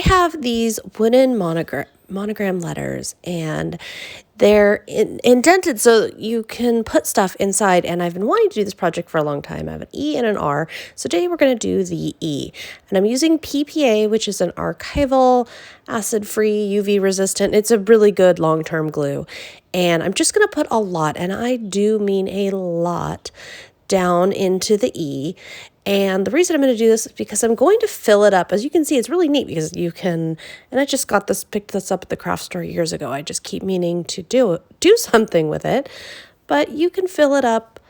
have these wooden monogram letters, and they're indented so you can put stuff inside. And I've been wanting to do this project for a long time. I have an E and an R. So today we're going to do the E. And I'm using PPA, which is an archival, acid-free, UV resistant. It's a really good long-term glue. And I'm just going to put a lot, and I do mean a lot, down into the E. And the reason I'm going to do this is because I'm going to fill it up. As you can see, it's really neat because you can, and I just picked this up at the craft store years ago. I just keep meaning to do something with it. But you can fill it up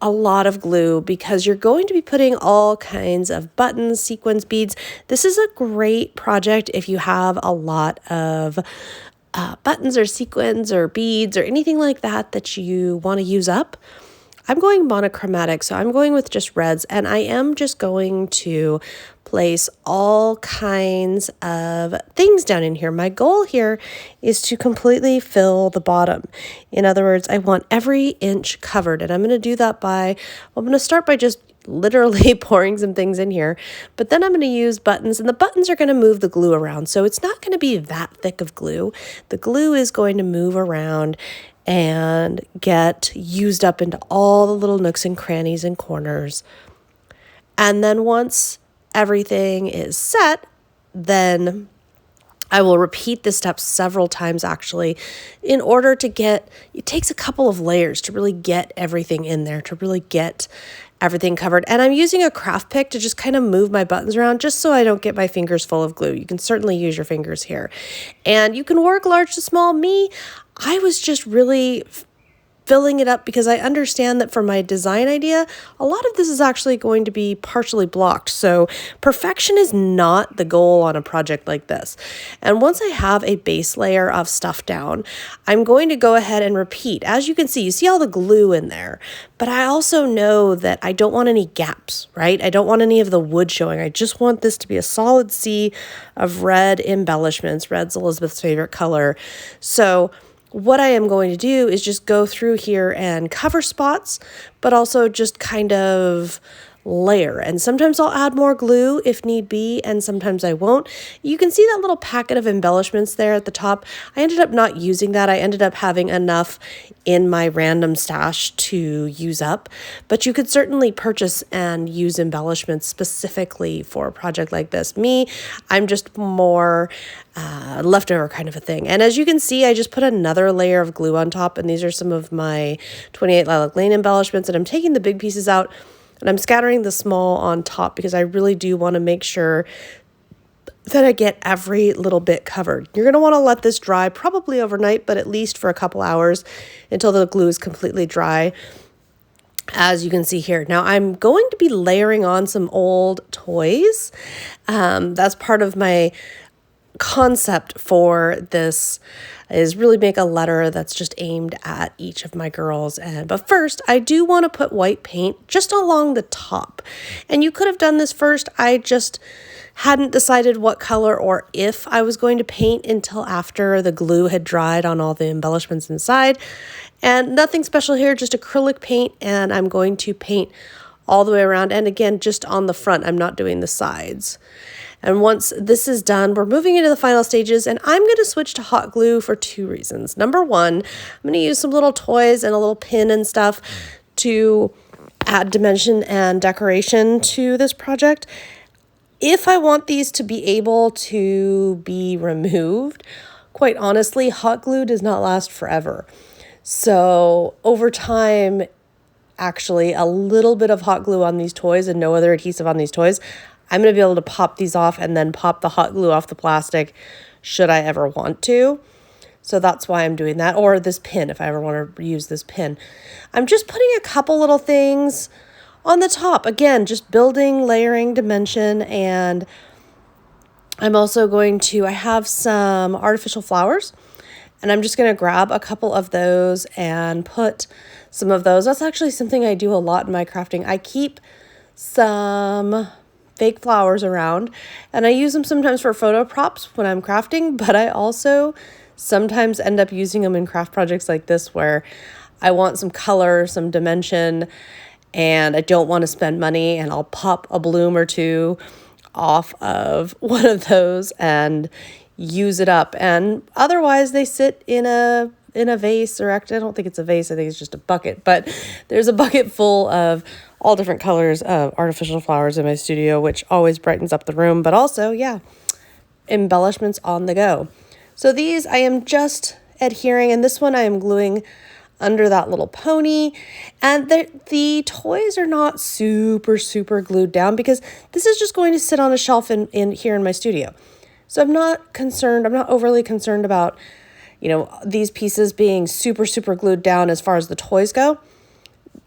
a lot of glue because you're going to be putting all kinds of buttons, sequins, beads. This is a great project if you have a lot of buttons or sequins or beads or anything like that that you want to use up. I'm going monochromatic, so I'm going with just reds, and I am just going to place all kinds of things down in here. My goal here is to completely fill the bottom. In other words, I want every inch covered, and I'm going to do that I'm going to start by just literally pouring some things in here, but then I'm going to use buttons, and the buttons are going to move the glue around, so it's not going to be that thick of glue. The glue is going to move around and get used up into all the little nooks and crannies and corners. And then once everything is set, then I will repeat this step several times actually in order to it takes a couple of layers to really get everything in there, to really get everything covered. And I'm using a craft pick to just kind of move my buttons around just so I don't get my fingers full of glue. You can certainly use your fingers here. And you can work large to small. I was just really filling it up because I understand that for my design idea, a lot of this is actually going to be partially blocked. So perfection is not the goal on a project like this. And once I have a base layer of stuff down, I'm going to go ahead and repeat. As you can see, you see all the glue in there, but I also know that I don't want any gaps, right? I don't want any of the wood showing. I just want this to be a solid sea of red embellishments. Red's Elizabeth's favorite color. So what I am going to do is just go through here and cover spots, but also just kind of layer. And sometimes I'll add more glue if need be, and sometimes I won't. You can see that little packet of embellishments there at the top. I ended up not using that. I ended up having enough in my random stash to use up, but you could certainly purchase and use embellishments specifically for a project like this. I'm just more leftover kind of a thing. And as you can see, I just put another layer of glue on top, and these are some of my 28 Lilac Lane embellishments, and I'm taking the big pieces out and I'm scattering the small on top because I really do want to make sure that I get every little bit covered. You're going to want to let this dry probably overnight, but at least for a couple hours until the glue is completely dry, as you can see here. Now I'm going to be layering on some old toys. That's part of my concept for this, is really make a letter that's just aimed at each of my girls. But first, I do want to put white paint just along the top. And you could have done this first. I just hadn't decided what color or if I was going to paint until after the glue had dried on all the embellishments inside. And nothing special here, just acrylic paint. And I'm going to paint all the way around. And again, just on the front, I'm not doing the sides. And once this is done, we're moving into the final stages, and I'm going to switch to hot glue for 2 reasons. Number one, I'm going to use some little toys and a little pin and stuff to add dimension and decoration to this project. If I want these to be able to be removed, quite honestly, hot glue does not last forever. So over time, actually, a little bit of hot glue on these toys and no other adhesive on these toys, I'm going to be able to pop these off and then pop the hot glue off the plastic should I ever want to. So that's why I'm doing that. Or this pin, if I ever want to use this pin. I'm just putting a couple little things on the top. Again, just building, layering, dimension. And I'm also I have some artificial flowers. And I'm just going to grab a couple of those and put some of those. That's actually something I do a lot in my crafting. I keep some fake flowers around, and I use them sometimes for photo props when I'm crafting, but I also sometimes end up using them in craft projects like this where I want some color, some dimension, and I don't want to spend money, and I'll pop a bloom or two off of one of those and use it up. And otherwise they sit in a vase, or actually I don't think it's a vase, I think it's just a bucket, but there's a bucket full of all different colors of artificial flowers in my studio, which always brightens up the room, but also, yeah, embellishments on the go. So these I am just adhering, and this one I am gluing under that little pony. And the toys are not super glued down because this is just going to sit on a shelf in here in my studio. So I'm not overly concerned about, these pieces being super glued down as far as the toys go.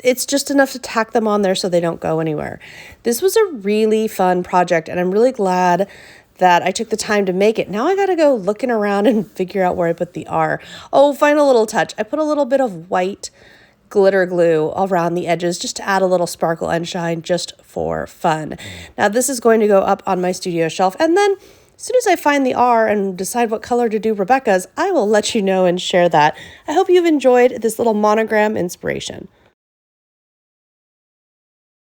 It's just enough to tack them on there so they don't go anywhere. This was a really fun project, and I'm really glad that I took the time to make it. Now I got to go looking around and figure out where I put the R. Oh, final little touch. I put a little bit of white glitter glue around the edges just to add a little sparkle and shine just for fun. Now this is going to go up on my studio shelf, and then as soon as I find the R and decide what color to do Rebecca's, I will let you know and share that. I hope you've enjoyed this little monogram inspiration.